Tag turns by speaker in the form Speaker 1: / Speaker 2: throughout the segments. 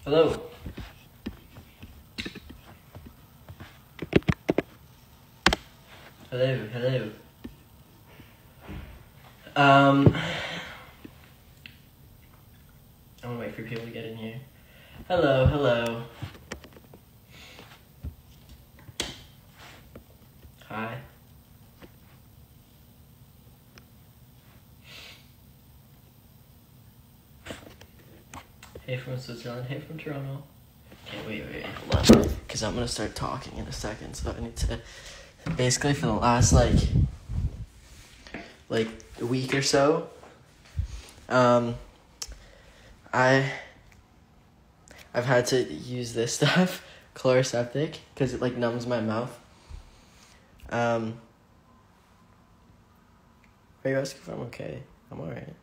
Speaker 1: Hello. Hello. I'm gonna wait for people to get in here. Hello. Hi. Hey from Switzerland, hey from Toronto. Okay, wait, hold on. Because I'm gonna start talking in a second, so I need to... Basically, for the last, like a week or so, I've had to use this stuff, Chloraseptic, because it, like, numbs my mouth. Are you asking if I'm okay? I'm alright.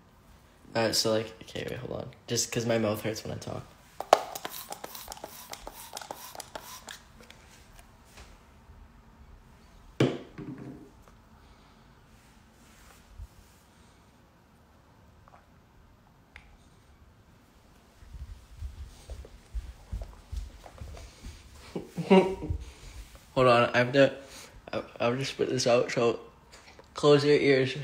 Speaker 1: So, like, okay, wait, hold on. Just because my mouth hurts when I talk. Hold on, I'll just put this out, so close your ears.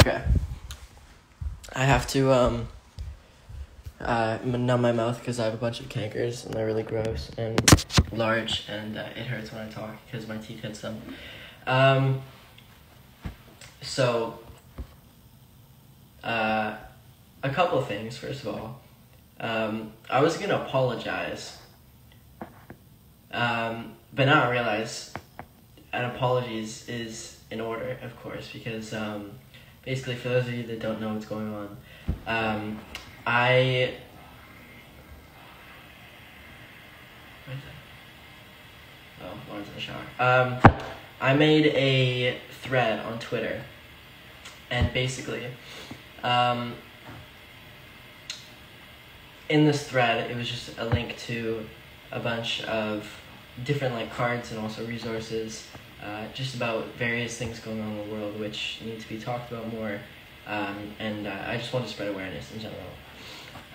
Speaker 1: Okay. I have to, numb my mouth because I have a bunch of cankers and they're really gross and large, and it hurts when I talk because my teeth hits them. So, a couple of things, first of all. I was gonna apologize, but now I realize an apology is in order, of course, because basically, for those of you that don't know what's going on, where's that? Oh, Lauren's in the shower. I made a thread on Twitter, and basically, in this thread, it was just a link to a bunch of different like cards and also resources, just about various things going on in the world which need to be talked about more, and I just want to spread awareness in general.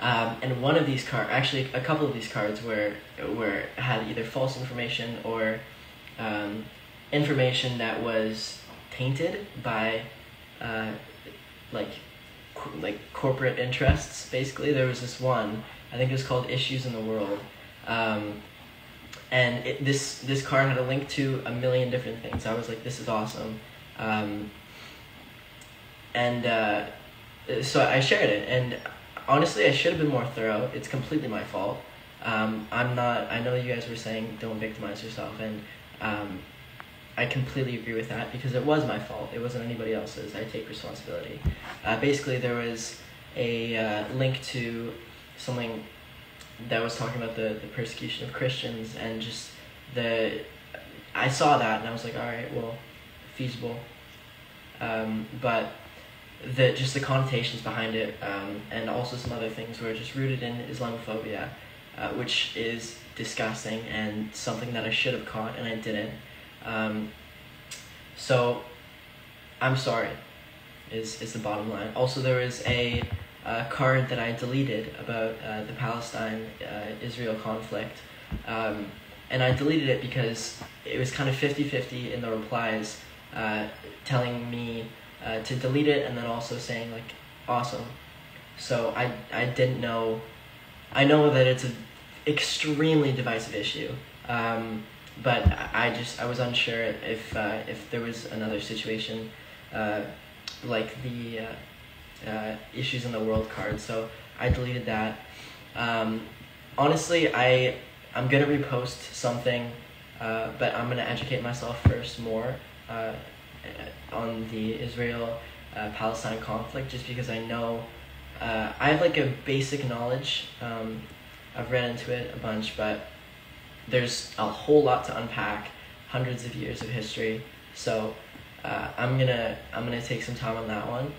Speaker 1: And one of these actually a couple of these cards had either false information or information that was tainted by like corporate interests. Basically, there was this one, I think it was called Issues in the World, and this card had a link to a million different things. I was like, this is awesome, and so I shared it, and honestly, I should have been more thorough. It's completely my fault. I know you guys were saying don't victimize yourself, and I completely agree with that because it was my fault. It wasn't anybody else's. I take responsibility. Basically, there was a link to something that was talking about the persecution of Christians, and just I saw that and I was like, all right, well, feasible. But just the connotations behind it, and also some other things were just rooted in Islamophobia, which is disgusting and something that I should have caught and I didn't. So I'm sorry is the bottom line. Also, there was a card that I deleted about the Palestine-Israel conflict, and I deleted it because it was kind of 50-50 in the replies, telling me to delete it and then also saying like awesome. So I didn't know. I know that it's an extremely divisive issue, but I was unsure if there was another situation like the Issues in the World card, so I deleted that. Honestly, I'm gonna repost something, but I'm gonna educate myself first more on the Israel-Palestine conflict, just because I know I have like a basic knowledge. I've read into it a bunch, but there's a whole lot to unpack, hundreds of years of history. So I'm gonna take some time on that one.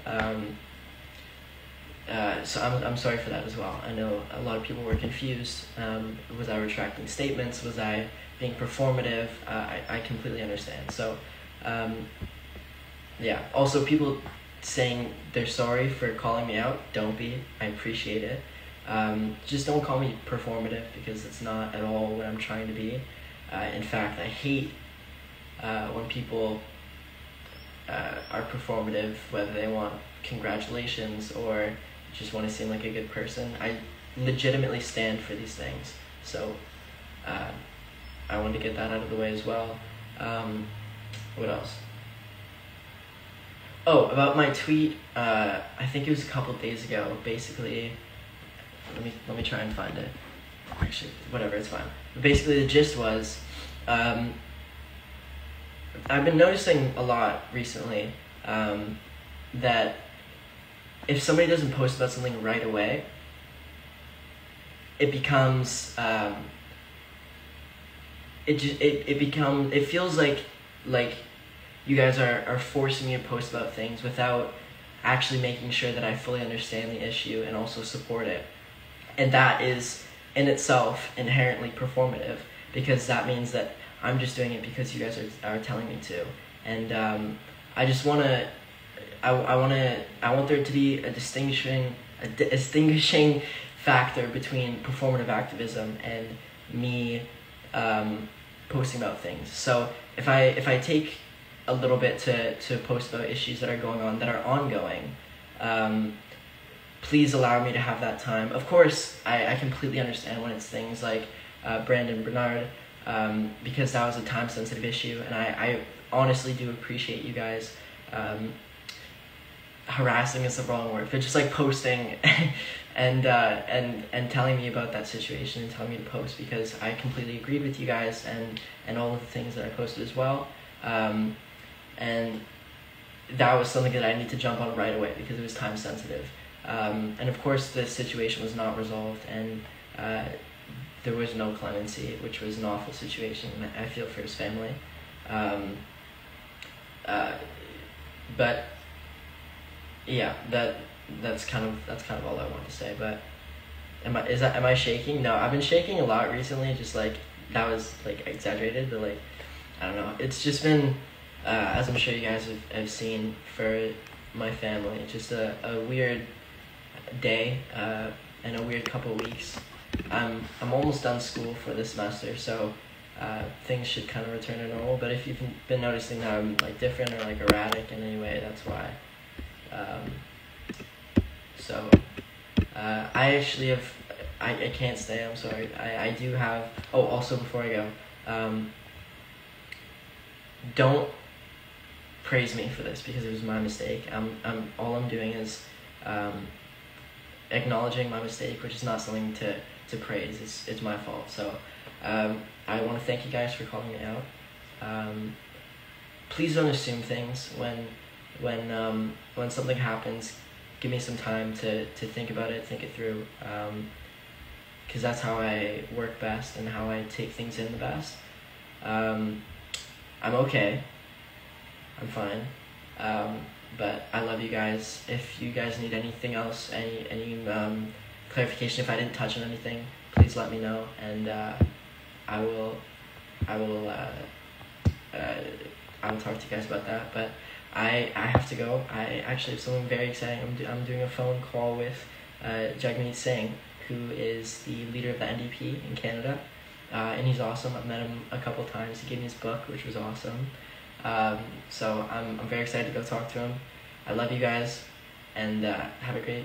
Speaker 1: So I'm sorry for that as well. I know a lot of people were confused. Was I retracting statements? Was I being performative? I completely understand. So yeah. Also, people saying they're sorry for calling me out, don't be. I appreciate it. Just don't call me performative, because it's not at all what I'm trying to be. In fact, I hate when people are performative, whether they want congratulations or just want to seem like a good person. I legitimately stand for these things. So I wanted to get that out of the way as well. What else? Oh, about my tweet, I think it was a couple days ago. Basically, let me try and find it. Actually, whatever, it's fine. But basically, the gist was, I've been noticing a lot recently that if somebody doesn't post about something right away, it becomes it feels like you guys are forcing me to post about things without actually making sure that I fully understand the issue and also support it. And that is in itself inherently performative, because that means that I'm just doing it because you guys are telling me to. And I just want to, I want there to be a distinguishing factor between performative activism and me posting about things. So if I take a little bit to post about issues that are going on, that are ongoing, please allow me to have that time. Of course, I completely understand when it's things like Brandon Bernard, because that was a time-sensitive issue, and I honestly do appreciate you guys harassing is the wrong word, but just like posting and telling me about that situation and telling me to post, because I completely agreed with you guys and all of the things that I posted as well. And that was something that I need to jump on right away because it was time sensitive. And of course the situation was not resolved, and there was no clemency, which was an awful situation. I feel for his family. But yeah, that's kind of all I wanted to say. But am I shaking? No, I've been shaking a lot recently. Just like that was like exaggerated, but like I don't know. It's just been as I'm sure you guys have seen, for my family, just a weird day and a weird couple of weeks. I'm almost done school for this semester, so things should kind of return to normal. But if you've been noticing that I'm like different or like erratic in any way, that's why. So I actually have, I can't stay, I'm sorry. I do have, oh, also before I go, don't praise me for this because it was my mistake. All I'm doing is acknowledging my mistake, which is not something to praise. It's my fault. So I want to thank you guys for calling me out. Please don't assume things when something happens. Give me some time to think about it, think it through, because that's how I work best and how I take things in the best. I'm okay. I'm fine. But I love you guys. If you guys need anything else, any clarification, if I didn't touch on anything, please let me know, and I will talk to you guys about that. But I have to go. I actually have something very exciting. I'm doing a phone call with Jagmeet Singh, who is the leader of the NDP in Canada, and he's awesome. I've met him a couple times. He gave me his book, which was awesome. So I'm very excited to go talk to him. I love you guys, and have a great